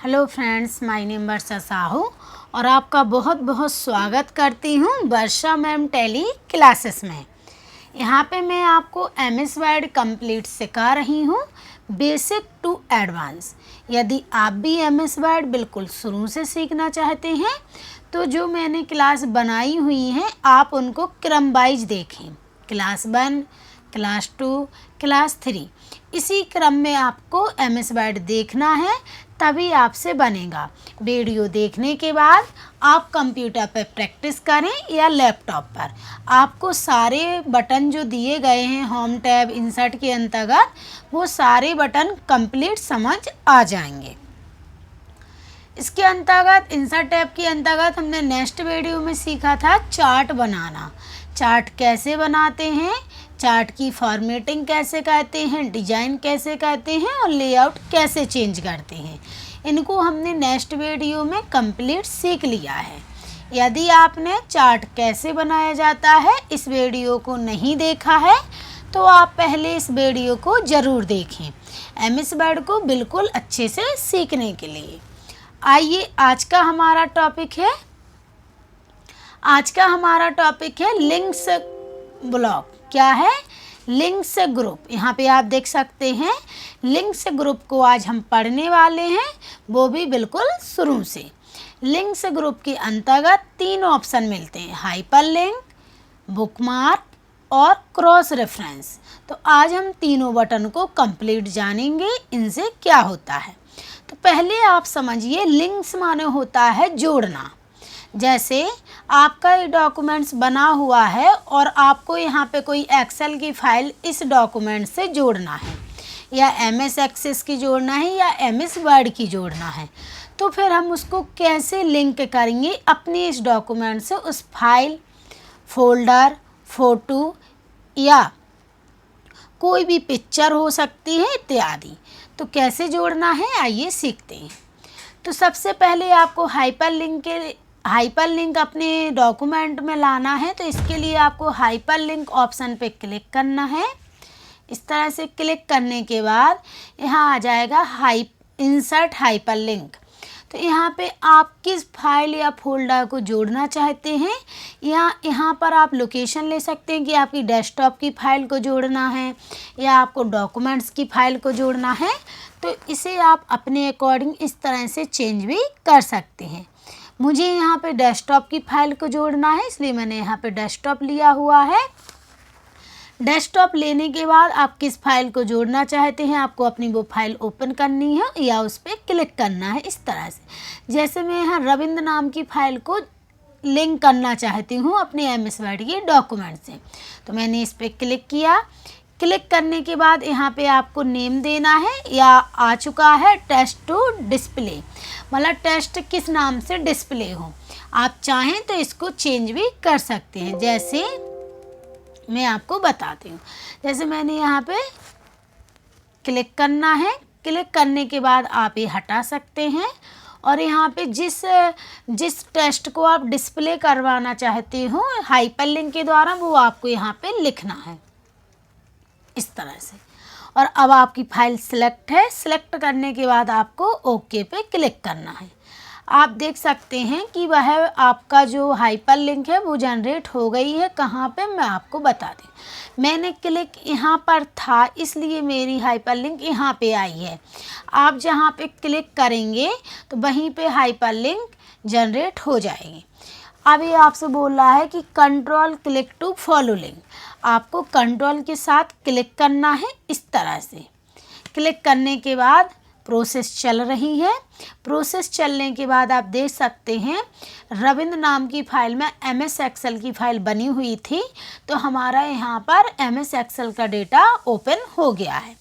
Hello friends, my name वर्षा साहू और आपका बहुत बहुत स्वागत करती हूँ वर्षा मैम टेली क्लासेस में। यहाँ पे मैं आपको MS वर्ड कंप्लीट सिखा रही हूँ, बेसिक टू एडवांस। यदि आप भी MS वर्ड बिल्कुल शुरू से सीखना चाहते हैं तो जो मैंने क्लास बनाई हुई हैं आप उनको क्रम वाइज देखें। क्लास 1, क्लास 2, क्लास 3, इसी क्रम में आपको MS वर्ड देखना है, तभी आपसे बनेगा। वीडियो देखने के बाद आप कंप्यूटर पर प्रैक्टिस करें या लैपटॉप पर। आपको सारे बटन जो दिए गए हैं होम टैब इंसर्ट के अंतर्गत, वो सारे बटन कंप्लीट समझ आ जाएंगे। इसके अंतर्गत इंसर्ट टैब के अंतर्गत हमने नेक्स्ट वीडियो में सीखा था चार्ट बनाना। चार्ट कैसे बनाते हैं, चार्ट की फॉर्मेटिंग कैसे करते हैं, डिजाइन कैसे करते हैं और लेआउट कैसे चेंज करते हैं, इनको हमने नेक्स्ट वीडियो में कंप्लीट सीख लिया है। यदि आपने चार्ट कैसे बनाया जाता है इस वीडियो को नहीं देखा है तो आप पहले इस वीडियो को ज़रूर देखें, MS वर्ड को बिल्कुल अच्छे से सीखने के लिए। आइए आज का हमारा टॉपिक है लिंक्स ब्लॉक। क्या है? Links group. यहाँ पे आप देख सकते हैं लिंक्स ग्रुप को आज हम पढ़ने वाले हैं, वो भी बिल्कुल शुरू से। लिंक्स ग्रुप के अंतर्गत 3 ऑप्शन मिलते हैं, हाइपरलिंक, बुकमार्क और क्रॉस रेफरेंस। तो आज हम तीनों बटन को कंप्लीट जानेंगे, इनसे क्या होता है। तो पहले आप समझिए, लिंक्स माने होता है जोड़ना। जैसे आपका ये डॉक्यूमेंट्स बना हुआ है और आपको यहाँ पे कोई एक्सेल की फाइल इस डॉक्यूमेंट से जोड़ना है, या MS एक्सेस की जोड़ना है, या MS वर्ड की जोड़ना है, तो फिर हम उसको कैसे लिंक करेंगे अपने इस डॉक्यूमेंट से उस फाइल, फोल्डर, फ़ोटो या कोई भी पिक्चर हो सकती है इत्यादि। तो कैसे जोड़ना है आइए सीखते हैं। तो सबसे पहले आपको हाइपरलिंक अपने डॉक्यूमेंट में लाना है, तो इसके लिए आपको हाइपरलिंक ऑप्शन पे क्लिक करना है। इस तरह से क्लिक करने के बाद यहाँ आ जाएगा इंसर्ट हाइपरलिंक। तो यहाँ पे आप किस फाइल या फोल्डर को जोड़ना चाहते हैं, यहाँ पर आप लोकेशन ले सकते हैं कि आपकी डेस्कटॉप की फाइल को जोड़ना है या आपको डॉक्यूमेंट्स की फाइल को जोड़ना है। तो इसे आप अपने अकॉर्डिंग इस तरह से चेंज भी कर सकते हैं। मुझे यहाँ पे डेस्कटॉप की फाइल को जोड़ना है, इसलिए मैंने यहाँ पे डेस्कटॉप लिया हुआ है। डेस्कटॉप लेने के बाद आप किस फाइल को जोड़ना चाहते हैं, आपको अपनी वो फाइल ओपन करनी है या उस पर क्लिक करना है इस तरह से। जैसे मैं यहाँ रविंद्र नाम की फाइल को लिंक करना चाहती हूँ अपने MS वर्ड के डॉक्यूमेंट से, तो मैंने इस पर क्लिक किया। क्लिक करने के बाद यहाँ पे आपको नेम देना है, या आ चुका है टेस्ट टू डिस्प्ले, मतलब टेस्ट किस नाम से डिस्प्ले हो। आप चाहें तो इसको चेंज भी कर सकते हैं, जैसे मैं आपको बताती हूँ। जैसे मैंने यहाँ पे क्लिक करना है, क्लिक करने के बाद आप ये हटा सकते हैं और यहाँ पे जिस टेस्ट को आप डिस्प्ले करवाना चाहते हो हाइपरलिंक के द्वारा, वो आपको यहाँ पे लिखना है इस तरह से। और अब आपकी फाइल सिलेक्ट है, सिलेक्ट करने के बाद आपको ओके पे क्लिक करना है। आप देख सकते हैं कि वह आपका जो हाइपरलिंक है वो जनरेट हो गई है। कहाँ पे मैं आपको बता दें, मैंने क्लिक यहाँ पर था इसलिए मेरी हाइपरलिंक यहाँ पे आई है। आप जहाँ पे क्लिक करेंगे तो वहीं पे हाइपरलिंक जनरेट हो जाएगी। अब ये आपसे बोल रहा है कि control click to follow link, आपको कंट्रोल के साथ क्लिक करना है इस तरह से। क्लिक करने के बाद प्रोसेस चल रही है। प्रोसेस चलने के बाद आप देख सकते हैं रविंद्र नाम की फाइल में MS एक्सेल की फाइल बनी हुई थी, तो हमारा यहाँ पर MS एक्सेल का डेटा ओपन हो गया है।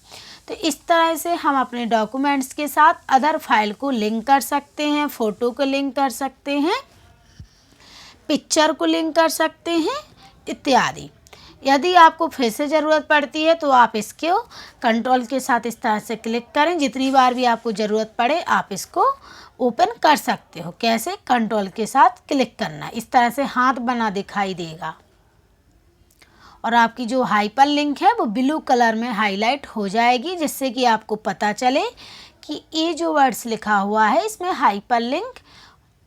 तो इस तरह से हम अपने डॉक्यूमेंट्स के साथ अदर फाइल को लिंक कर सकते हैं, फ़ोटो को लिंक कर सकते हैं, पिक्चर को लिंक कर सकते हैं इत्यादि। यदि आपको फिर से ज़रूरत पड़ती है तो आप इसको कंट्रोल के साथ इस तरह से क्लिक करें, जितनी बार भी आपको ज़रूरत पड़े आप इसको ओपन कर सकते हो। कैसे? कंट्रोल के साथ क्लिक करना, इस तरह से हाथ बना दिखाई देगा और आपकी जो हाइपरलिंक है वो ब्लू कलर में हाईलाइट हो जाएगी, जिससे कि आपको पता चले कि ये जो वर्ड्स लिखा हुआ है इसमें हाइपरलिंक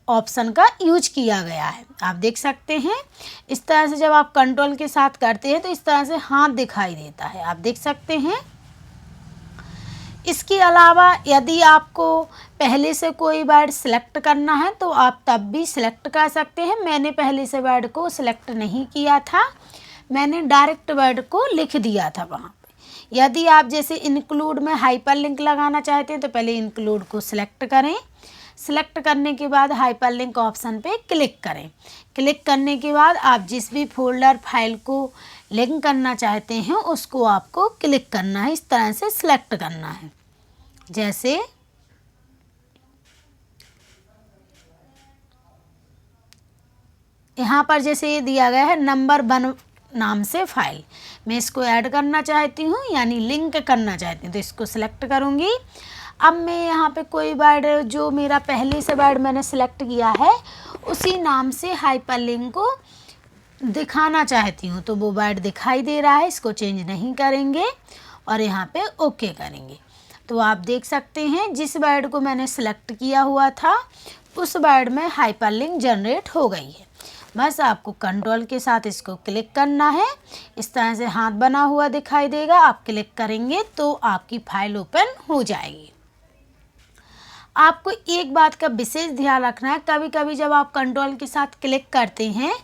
ऑप्शन का यूज किया गया है। आप देख सकते हैं इस तरह से जब आप कंट्रोल के साथ करते हैं तो इस तरह से हाथ दिखाई देता है, आप देख सकते हैं। इसके अलावा यदि आपको पहले से कोई वर्ड सिलेक्ट करना है तो आप तब भी सिलेक्ट कर सकते हैं। मैंने पहले से वर्ड को सिलेक्ट नहीं किया था, मैंने डायरेक्ट वर्ड को लिख दिया था वहाँ पे। यदि आप जैसे इंक्लूड में हाइपरलिंक लगाना चाहते हैं तो पहले इंक्लूड को सिलेक्ट करें। सिलेक्ट करने के बाद हाइपरलिंक ऑप्शन पे क्लिक करें। क्लिक करने के बाद आप जिस भी फोल्डर फाइल को लिंक करना चाहते हैं उसको आपको क्लिक करना है, इस तरह से सिलेक्ट करना है। जैसे यहाँ पर जैसे ये दिया गया है नंबर 1 नाम से फाइल, मैं इसको ऐड करना चाहती हूँ यानी लिंक करना चाहती हूँ तो इसको सिलेक्ट करूँगी। अब मैं यहाँ पे कोई वर्ड जो मेरा पहले से वर्ड मैंने सिलेक्ट किया है उसी नाम से हाइपरलिंक को दिखाना चाहती हूँ तो वो वर्ड दिखाई दे रहा है, इसको चेंज नहीं करेंगे और यहाँ पे ओके करेंगे। तो आप देख सकते हैं जिस वर्ड को मैंने सिलेक्ट किया हुआ था उस वर्ड में हाइपरलिंक जनरेट हो गई है। बस आपको कंट्रोल के साथ इसको क्लिक करना है, इस तरह से हाथ बना हुआ दिखाई देगा, आप क्लिक करेंगे तो आपकी फाइल ओपन हो जाएगी। आपको एक बात का विशेष ध्यान रखना है, कभी कभी जब आप कंट्रोल के साथ क्लिक करते हैं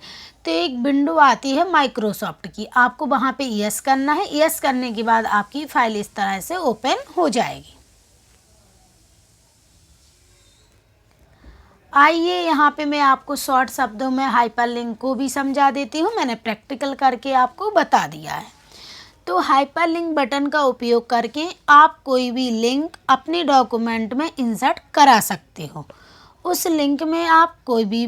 तो एक विंडो आती है माइक्रोसॉफ्ट की, आपको वहाँ पे यस करना है। यस करने के बाद आपकी फाइल इस तरह से ओपन हो जाएगी। आइए यहाँ पे मैं आपको शॉर्ट शब्दों में हाइपरलिंक को भी समझा देती हूँ, मैंने प्रैक्टिकल करके आपको बता दिया है। तो हाइपरलिंक बटन का उपयोग करके आप कोई भी लिंक अपने डॉक्यूमेंट में इंसर्ट करा सकते हो। उस लिंक में आप कोई भी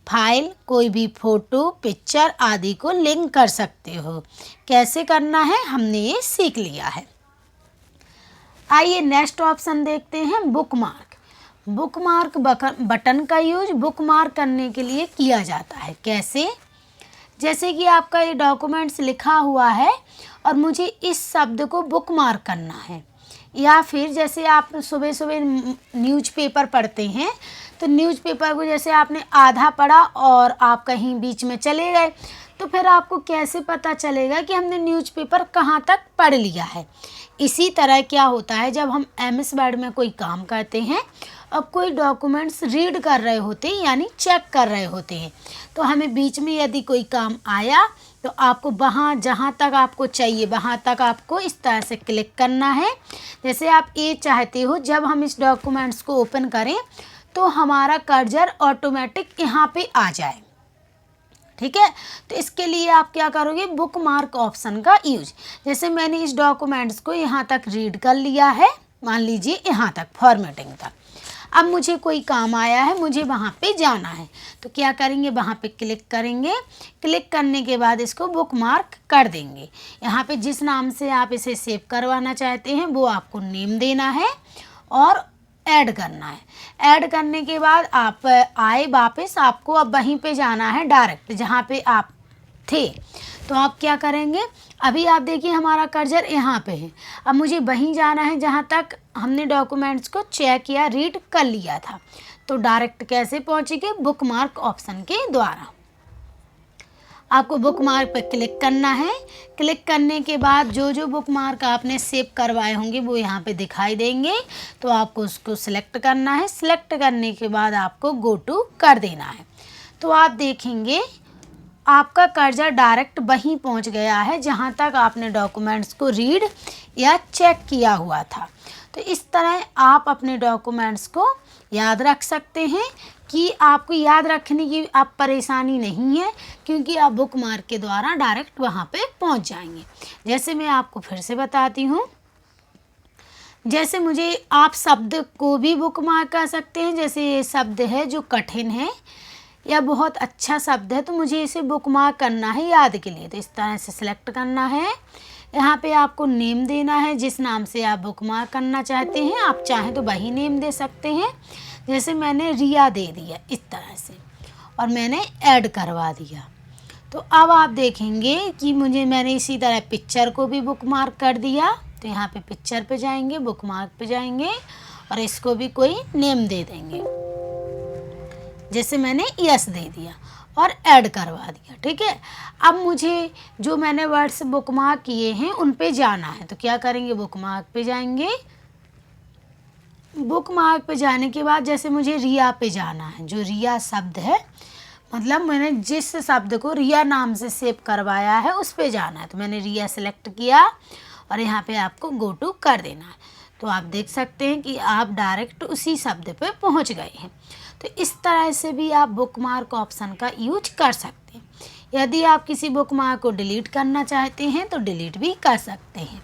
फाइल, कोई भी फ़ोटो, पिक्चर आदि को लिंक कर सकते हो। कैसे करना है हमने ये सीख लिया है। आइए नेक्स्ट ऑप्शन देखते हैं, बुकमार्क। बुकमार्क बटन का यूज बुकमार्क करने के लिए किया जाता है। कैसे? जैसे कि आपका ये डॉक्यूमेंट्स लिखा हुआ है और मुझे इस शब्द को बुकमार्क करना है, या फिर जैसे आप सुबह सुबह न्यूज़पेपर पढ़ते हैं तो न्यूज़पेपर को जैसे आपने आधा पढ़ा और आप कहीं बीच में चले गए तो फिर आपको कैसे पता चलेगा कि हमने न्यूज़पेपर कहाँ तक पढ़ लिया है। इसी तरह क्या होता है जब हम एमएस वर्ड में कोई काम करते हैं और कोई डॉक्यूमेंट्स रीड कर रहे होते हैं यानी चेक कर रहे होते हैं तो हमें बीच में यदि कोई काम आया तो आपको वहाँ जहाँ तक आपको चाहिए वहाँ तक आपको इस तरह से क्लिक करना है। जैसे आप ये चाहते हो जब हम इस डॉक्यूमेंट्स को ओपन करें तो हमारा कर्सर ऑटोमेटिक यहाँ पे आ जाए, ठीक है। तो इसके लिए आप क्या करोगे, बुकमार्क ऑप्शन का यूज। जैसे मैंने इस डॉक्यूमेंट्स को यहाँ तक रीड कर लिया है, मान लीजिए यहाँ तक फॉर्मेटिंग तक, अब मुझे कोई काम आया है, मुझे वहाँ पे जाना है तो क्या करेंगे, वहाँ पे क्लिक करेंगे। क्लिक करने के बाद इसको बुकमार्क कर देंगे। यहाँ पे जिस नाम से आप इसे सेव करवाना चाहते हैं वो आपको नेम देना है और ऐड करना है। ऐड करने के बाद आप आए वापस, आपको अब वहीं पे जाना है डायरेक्ट जहाँ पे आप थे। तो आप क्या करेंगे, अभी आप देखिए हमारा कर्सर यहाँ पे है, अब मुझे वहीं जाना है जहाँ तक हमने डॉक्यूमेंट्स को चेक या रीड कर लिया था। तो डायरेक्ट कैसे पहुँचेंगे, बुकमार्क ऑप्शन के द्वारा। आपको बुकमार्क पर क्लिक करना है। क्लिक करने के बाद जो जो बुकमार्क आपने सेव करवाए होंगे वो यहाँ पे दिखाई देंगे, तो आपको उसको सिलेक्ट करना है। सिलेक्ट करने के बाद आपको गो टू कर देना है। तो आप देखेंगे आपका कर्सर डायरेक्ट वहीं पहुँच गया है जहाँ तक आपने डॉक्यूमेंट्स को रीड या चेक किया हुआ था। तो इस तरह आप अपने डॉक्यूमेंट्स को याद रख सकते हैं कि आपको याद रखने की आप परेशानी नहीं है, क्योंकि आप बुकमार्क के द्वारा डायरेक्ट वहाँ पे पहुँच जाएंगे। जैसे मैं आपको फिर से बताती हूँ, जैसे मुझे आप शब्द को भी बुकमार्क कर सकते हैं। जैसे ये शब्द है जो कठिन है या बहुत अच्छा शब्द है तो मुझे इसे बुकमार्क करना है याद के लिए, तो इस तरह से सिलेक्ट करना है। यहाँ पे आपको नेम देना है जिस नाम से आप बुकमार्क करना चाहते हैं, आप चाहें तो वही नेम दे सकते हैं। जैसे मैंने रिया दे दिया इस तरह से और मैंने ऐड करवा दिया। तो अब आप देखेंगे कि मैंने इसी तरह पिक्चर को भी बुकमार्क कर दिया। तो यहाँ पे पिक्चर पे जाएंगे, बुकमार्क पे जाएंगे और इसको भी कोई नेम दे देंगे, जैसे मैंने यस दे दिया और ऐड करवा दिया। ठीक है, अब मुझे जो मैंने वर्ड्स बुकमार्क किए हैं उन पे जाना है, तो क्या करेंगे, बुकमार्क पे जाएंगे। बुकमार्क पे जाने के बाद जैसे मुझे रिया पे जाना है, जो रिया शब्द है, मतलब मैंने जिस शब्द को रिया नाम से सेव करवाया है उस पे जाना है, तो मैंने रिया सेलेक्ट किया और यहाँ पे आपको गो टू कर देना है। तो आप देख सकते हैं कि आप डायरेक्ट उसी शब्द पे पहुँच गए हैं। तो इस तरह से भी आप बुकमार्क ऑप्शन का यूज कर सकते हैं। यदि आप किसी बुकमार्क को डिलीट करना चाहते हैं तो डिलीट भी कर सकते हैं।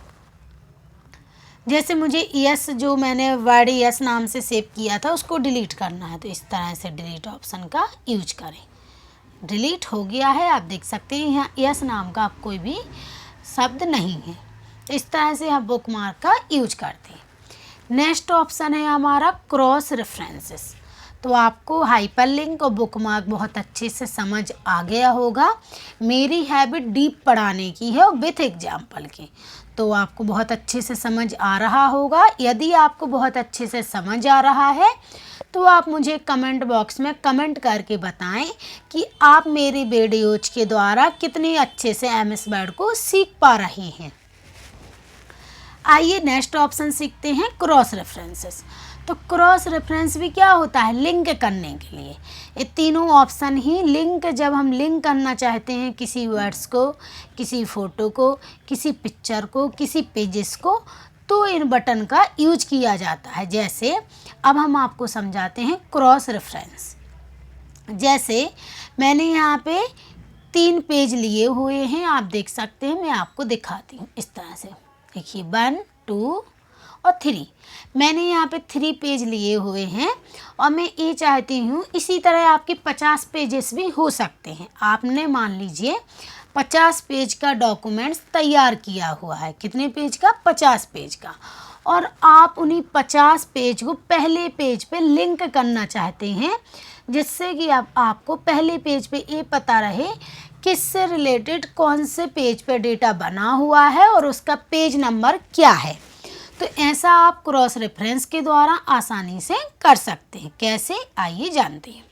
जैसे मुझे यस, जो मैंने वर्ड यस नाम से सेव किया था, उसको डिलीट करना है, तो इस तरह से डिलीट ऑप्शन का यूज करें। डिलीट हो गया है, आप देख सकते हैं यहाँ यस नाम का अब कोई भी शब्द नहीं है। तो इस तरह से आप बुकमार्क का यूज करते हैं। नेक्स्ट ऑप्शन है हमारा क्रॉस रेफरेंसेस। तो आपको हाइपरलिंक और बुकमार्क बहुत अच्छे से समझ आ गया होगा। मेरी हैबिट डीप पढ़ाने की है और विथ एग्जाम्पल की, तो आपको बहुत अच्छे से समझ आ रहा होगा। यदि आपको बहुत अच्छे से समझ आ रहा है तो आप मुझे कमेंट बॉक्स में कमेंट करके बताएं कि आप मेरी वीडियोज के द्वारा कितने अच्छे से एमएस वर्ड को सीख पा रहे हैं। आइए नेक्स्ट ऑप्शन सीखते हैं, क्रॉस रेफरेंसेस। तो क्रॉस रेफरेंस भी क्या होता है, लिंक करने के लिए। ये तीनों ऑप्शन ही लिंक, जब हम लिंक करना चाहते हैं किसी वर्ड्स को, किसी फ़ोटो को, किसी पिक्चर को, किसी पेजेस को, तो इन बटन का यूज किया जाता है। जैसे अब हम आपको समझाते हैं क्रॉस रेफरेंस। जैसे मैंने यहाँ पे 3 पेज लिए हुए हैं, आप देख सकते हैं, मैं आपको दिखाती हूँ इस तरह से। देखिए 1, 2 और 3, मैंने यहाँ पे 3 पेज लिए हुए हैं और मैं ये चाहती हूँ इसी तरह आपके 50 पेजेस भी हो सकते हैं। आपने मान लीजिए 50 पेज का डॉक्यूमेंट्स तैयार किया हुआ है। कितने पेज का, 50 पेज का। और आप उन्हीं 50 पेज को पहले पेज पे लिंक करना चाहते हैं, जिससे कि आपको पहले पेज पे ये पता रहे किससे रिलेटेड कौन से पेज पे डेटा बना हुआ है और उसका पेज नंबर क्या है। तो ऐसा आप क्रॉस रेफरेंस के द्वारा आसानी से कर सकते हैं। कैसे, आइए जानते हैं।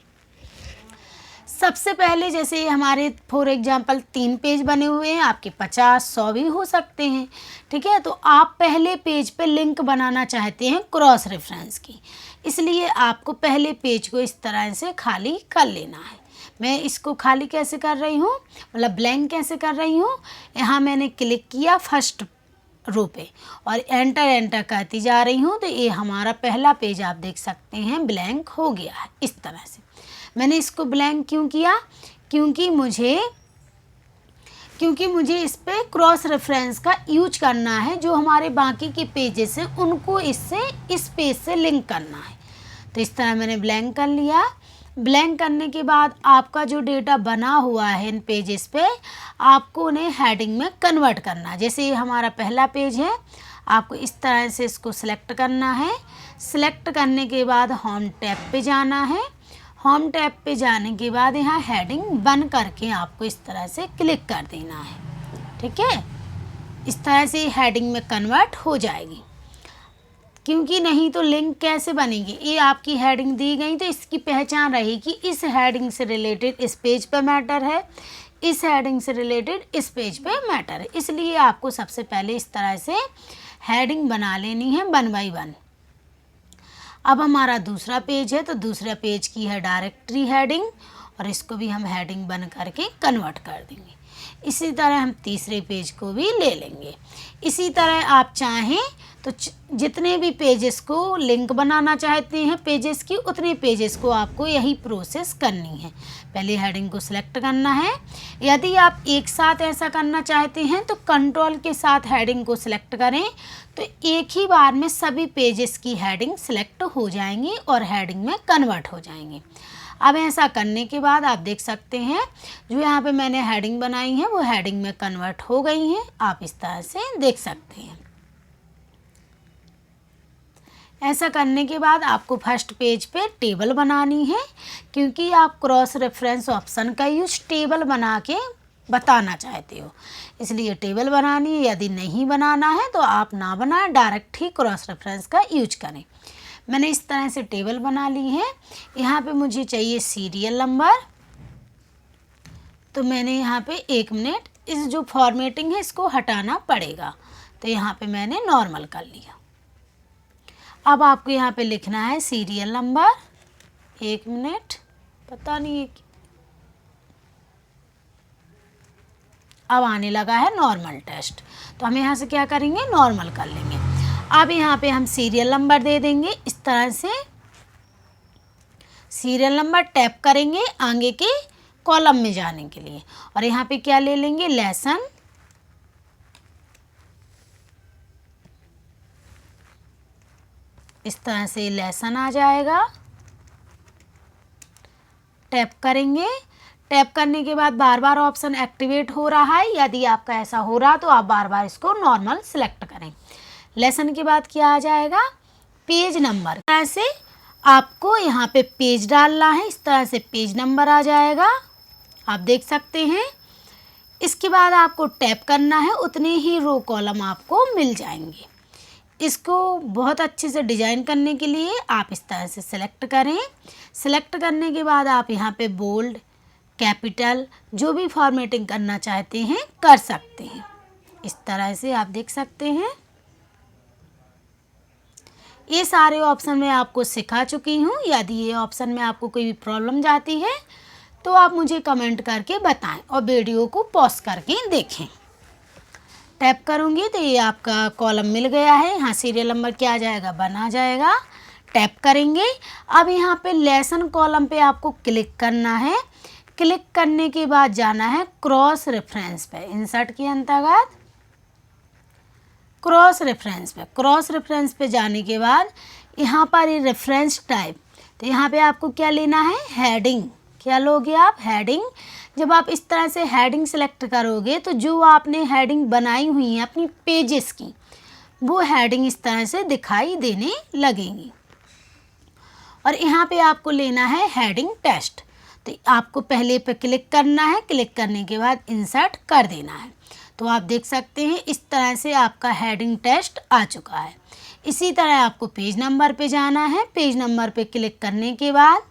सबसे पहले जैसे हमारे फॉर एग्जांपल 3 पेज बने हुए हैं, आपके 50, 100 भी हो सकते हैं। ठीक है, तो आप पहले पेज पे लिंक बनाना चाहते हैं क्रॉस रेफरेंस की, इसलिए आपको पहले पेज को इस तरह से खाली कर लेना है। मैं इसको खाली कैसे कर रही हूँ, मतलब ब्लैंक कैसे कर रही हूँ, यहाँ मैंने क्लिक किया फर्स्ट रो पे और एंटर करती जा रही हूँ, तो ये हमारा पहला पेज आप देख सकते हैं ब्लैंक हो गया है। इस तरह से मैंने इसको ब्लैंक क्यों किया, क्योंकि मुझे इस पे क्रॉस रेफरेंस का यूज करना है। जो हमारे बाकी के पेजेस हैं उनको इससे इस पेज से लिंक करना है। तो इस तरह मैंने ब्लैंक कर लिया। ब्लैंक करने के बाद आपका जो डेटा बना हुआ है इन पेजेस पे, आपको उन्हें हेडिंग में कन्वर्ट करना है। जैसे ये हमारा पहला पेज है, आपको इस तरह से इसको सिलेक्ट करना है। सिलेक्ट करने के बाद होम टैब पे जाना है। होम टैब पे जाने के बाद यहाँ हेडिंग बन करके आपको इस तरह से क्लिक कर देना है। ठीक है, इस तरह से हेडिंग में कन्वर्ट हो जाएगी, क्योंकि नहीं तो लिंक कैसे बनेगी। ये आपकी हेडिंग दी गई तो इसकी पहचान रहेगी, इस हेडिंग से रिलेटेड इस पेज पे मैटर है, इस हेडिंग से रिलेटेड इस पेज पे मैटर है। इसलिए आपको सबसे पहले इस तरह से हेडिंग बना लेनी है 1 बाय 1। अब हमारा दूसरा पेज है, तो दूसरा पेज की है डायरेक्टरी हेडिंग और इसको भी हम हेडिंग बन करके कन्वर्ट कर देंगे। इसी तरह हम तीसरे पेज को भी ले लेंगे। इसी तरह आप चाहें तो जितने भी पेजेस को लिंक बनाना चाहते हैं पेजेस की, उतने पेजेस को आपको यही प्रोसेस करनी है। पहले हेडिंग को सिलेक्ट करना है। यदि आप एक साथ ऐसा करना चाहते हैं तो कंट्रोल के साथ हेडिंग को सिलेक्ट करें, तो एक ही बार में सभी पेजेस की हेडिंग सिलेक्ट हो जाएंगी और हेडिंग में कन्वर्ट हो जाएंगी। अब ऐसा करने के बाद आप देख सकते हैं जो यहाँ पे मैंने हेडिंग बनाई है वो हेडिंग में कन्वर्ट हो गई हैं। आप इस तरह से देख सकते हैं। ऐसा करने के बाद आपको फर्स्ट पेज पे टेबल बनानी है, क्योंकि आप क्रॉस रेफरेंस ऑप्शन का यूज टेबल बना के बताना चाहते हो, इसलिए टेबल बनानी है। यदि नहीं बनाना है तो आप ना बनाएं, डायरेक्ट ही क्रॉस रेफरेंस का यूज करें। मैंने इस तरह से टेबल बना ली है। यहाँ पे मुझे चाहिए सीरियल नंबर, तो मैंने यहाँ पे 1 मिनट, इस जो फॉर्मेटिंग है इसको हटाना पड़ेगा, तो यहाँ पे मैंने नॉर्मल कर लिया। अब आपको यहाँ पे लिखना है सीरियल नंबर, 1 मिनट, पता नहीं है अब आने लगा है नॉर्मल टेस्ट, तो हम यहाँ से क्या करेंगे, नॉर्मल कर लेंगे। अब यहाँ पे हम सीरियल नंबर दे देंगे, इस तरह से सीरियल नंबर टैप करेंगे आगे के कॉलम में जाने के लिए, और यहाँ पे क्या ले लेंगे, लेसन, इस तरह से लेसन आ जाएगा। टैप करेंगे, टैप करने के बाद बार बार ऑप्शन एक्टिवेट हो रहा है, यदि आपका ऐसा हो रहा तो आप बार बार इसको नॉर्मल सिलेक्ट करें। लेसन के बाद क्या आ जाएगा, पेज नंबर, इस तरह से आपको यहाँ पे पेज डालना है, इस तरह से पेज नंबर आ जाएगा, आप देख सकते हैं। इसके बाद आपको टैप करना है, उतने ही रो कॉलम आपको मिल जाएंगे। इसको बहुत अच्छे से डिजाइन करने के लिए आप इस तरह से सिलेक्ट करें। सिलेक्ट करने के बाद आप यहाँ पे बोल्ड, कैपिटल, जो भी फॉर्मेटिंग करना चाहते हैं कर सकते हैं। इस तरह से आप देख सकते हैं। ये सारे ऑप्शन मैं आपको सिखा चुकी हूँ। यदि ये ऑप्शन में आपको कोई भी प्रॉब्लम जाती है तो आप मुझे कमेंट करके बताएं और वीडियो को पॉज करके देखें। टैप करूँगी तो ये आपका कॉलम मिल गया है। यहाँ सीरियल नंबर क्या आ जाएगा, 1 आ जाएगा। टैप करेंगे। अब यहाँ पे लेसन कॉलम पे आपको क्लिक करना है। क्लिक करने के बाद जाना है क्रॉस रेफरेंस पे, इंसर्ट के अंतर्गत क्रॉस रेफरेंस पे जाने के बाद यहाँ पर ये रेफरेंस टाइप, तो यहाँ पे आपको क्या लेना है, हेडिंग। क्या लोगे आप, हेडिंग। जब आप इस तरह से हेडिंग सेलेक्ट करोगे तो जो आपने हेडिंग बनाई हुई है अपनी पेजेस की, वो हेडिंग इस तरह से दिखाई देने लगेंगी। और यहाँ पे आपको लेना है हेडिंग टेस्ट, तो आपको पहले पे क्लिक करना है। क्लिक करने के बाद इंसर्ट कर देना है। तो आप देख सकते हैं इस तरह से आपका हेडिंग टेस्ट आ चुका है। इसी तरह आपको पेज नंबर पे जाना है। पेज नंबर पे क्लिक करने के बाद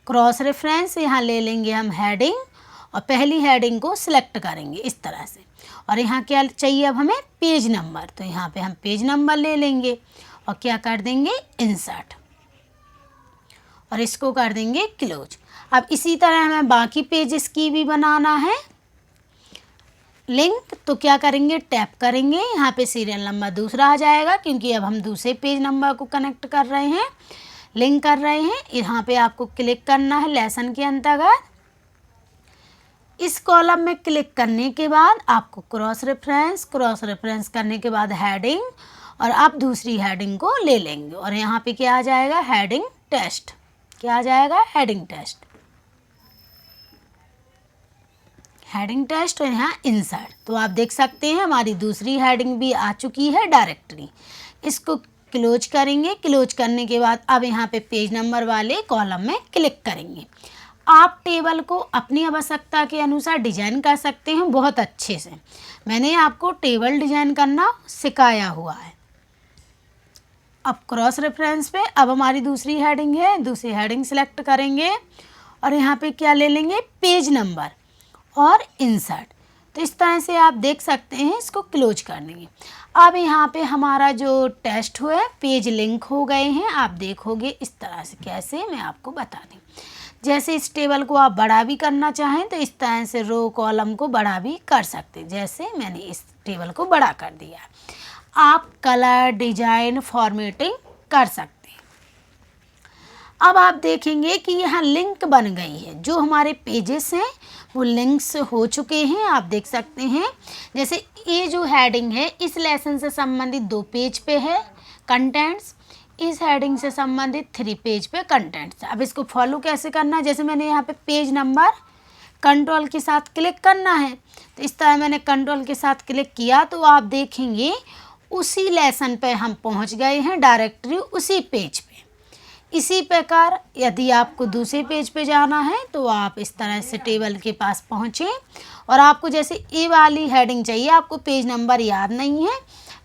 क्रॉस रेफरेंस, यहाँ ले लेंगे हम हेडिंग और पहली हेडिंग को सिलेक्ट करेंगे इस तरह से। और यहाँ क्या चाहिए अब हमें, पेज नंबर, तो यहाँ पे हम पेज नंबर ले लेंगे और क्या कर देंगे, इंसर्ट, और इसको कर देंगे क्लोज। अब इसी तरह हमें बाकी पेजेस की भी बनाना है लिंक, तो क्या करेंगे, टैप करेंगे। यहाँ पे सीरियल नंबर दूसरा आ जाएगा क्योंकि अब हम दूसरे पेज नंबर को कनेक्ट कर रहे हैं, लिंक कर रहे हैं। यहाँ पे आपको क्लिक करना है लेसन के अंतर्गत। इस कॉलम में क्लिक करने के बाद आपको क्रॉस रेफरेंस करने के बाद हेडिंग, और आप दूसरी हेडिंग को ले लेंगे और यहाँ पे क्या आ जाएगा, हेडिंग टेस्ट। क्या आ जाएगा, हेडिंग टेस्ट, हेडिंग टेस्ट, और यहाँ इंसर्ट। तो आप देख सकते हैं हमारी दूसरी हेडिंग भी आ चुकी है, डायरेक्टरी। इसको क्लोज करेंगे। क्लोज करने के बाद अब यहाँ पे पेज नंबर वाले कॉलम में क्लिक करेंगे। आप टेबल को अपनी आवश्यकता के अनुसार डिजाइन कर सकते हैं बहुत अच्छे से। मैंने आपको टेबल डिजाइन करना सिखाया हुआ है। अब क्रॉस रेफरेंस पे अब हमारी दूसरी हेडिंग है, दूसरी हेडिंग सेलेक्ट करेंगे और यहाँ पे क्या ले लेंगे, पेज नंबर और इंसर्ट। तो इस तरह से आप देख सकते हैं, इसको क्लोज कर देंगे। अब यहाँ पे हमारा जो टेस्ट हुआ है, पेज लिंक हो गए हैं। आप देखोगे इस तरह से, कैसे मैं आपको बता दूँ। जैसे इस टेबल को आप बड़ा भी करना चाहें तो इस तरह से रो कॉलम को बड़ा भी कर सकते हैं। जैसे मैंने इस टेबल को बड़ा कर दिया। आप कलर, डिजाइन, फॉर्मेटिंग कर सकते हैं। अब आप देखेंगे कि यहाँ लिंक बन गई है। जो हमारे पेजेस हैं वो लिंक्स हो चुके हैं, आप देख सकते हैं। जैसे ये जो हेडिंग है इस लेसन से संबंधित 2 पेज पे है कंटेंट्स, इस हेडिंग से संबंधित 3 पेज पे कंटेंट्स। अब इसको फॉलो कैसे करना है, जैसे मैंने यहाँ पे पेज नंबर कंट्रोल के साथ क्लिक करना है, तो इस तरह मैंने कंट्रोल के साथ क्लिक किया तो आप देखेंगे उसी लेसन पे हम पहुँच गए हैं, डायरेक्टरी उसी पेज पे। इसी प्रकार यदि आपको दूसरे पेज पे जाना है तो आप इस तरह से टेबल के पास पहुँचें और आपको जैसे ए वाली हेडिंग चाहिए, आपको पेज नंबर याद नहीं है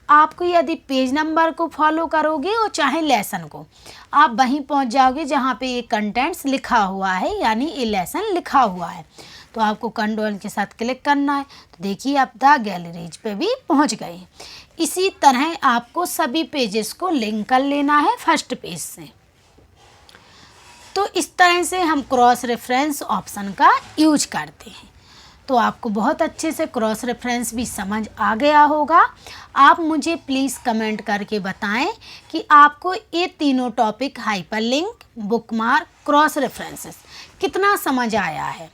आपको यदि पेज नंबर को फॉलो करोगे और चाहे लेसन को, आप वहीं पहुंच जाओगे जहां पे ये कंटेंट्स लिखा हुआ है, यानी ये लेसन लिखा हुआ है। तो आपको कंट्रोल के साथ क्लिक करना है। तो देखिए आप द गैलरीज पे भी पहुंच गए। इसी तरह आपको सभी पेजेस को लिंक कर लेना है फर्स्ट पेज से। तो इस तरह से हम क्रॉस रेफरेंस ऑप्शन का यूज करते हैं। तो आपको बहुत अच्छे से क्रॉस रेफरेंस भी समझ आ गया होगा। आप मुझे प्लीज़ कमेंट करके बताएं कि आपको ये तीनों topic hyperlink, bookmark, cross references कितना समझ आया है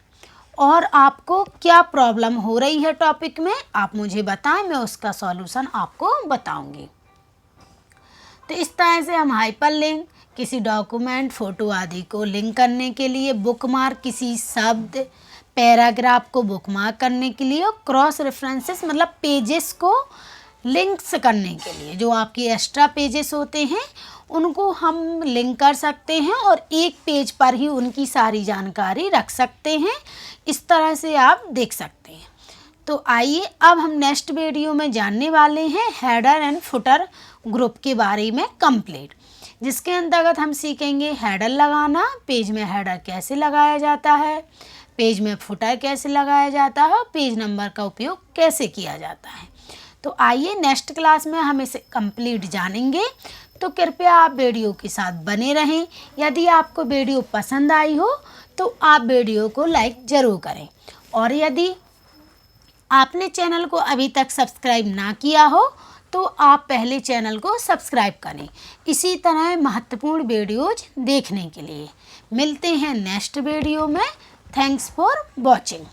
और आपको क्या प्रॉब्लम हो रही है टॉपिक में, आप मुझे बताएं, मैं उसका सॉल्यूशन आपको बताऊंगी। तो इस तरह से हम हाइपरलिंक किसी डॉक्यूमेंट, फोटो आदि को लिंक करने के लिए, बुकमार्क किसी शब्द, पैराग्राफ को बुकमार्क करने के लिए, और क्रॉस रेफरेंसेस मतलब पेजेस को लिंक्स करने के लिए, जो आपकी एक्स्ट्रा पेजेस होते हैं उनको हम लिंक कर सकते हैं और एक पेज पर ही उनकी सारी जानकारी रख सकते हैं। इस तरह से आप देख सकते हैं। तो आइए अब हम नेक्स्ट वीडियो में जानने वाले हैं हेडर एंड फुटर ग्रुप के बारे में कंप्लीट, जिसके अंतर्गत हम सीखेंगे हेडर लगाना, पेज में हेडर कैसे लगाया जाता है, पेज में फुटर कैसे लगाया जाता है, और पेज नंबर का उपयोग कैसे किया जाता है। तो आइए नेक्स्ट क्लास में हम इसे कंप्लीट जानेंगे। तो कृपया आप वीडियो के साथ बने रहें। यदि आपको वीडियो पसंद आई हो तो आप वीडियो को लाइक ज़रूर करें, और यदि आपने चैनल को अभी तक सब्सक्राइब ना किया हो तो आप पहले चैनल को सब्सक्राइब करें इसी तरह महत्वपूर्ण वीडियोज देखने के लिए। मिलते हैं नेक्स्ट वीडियो में। Thanks for watching.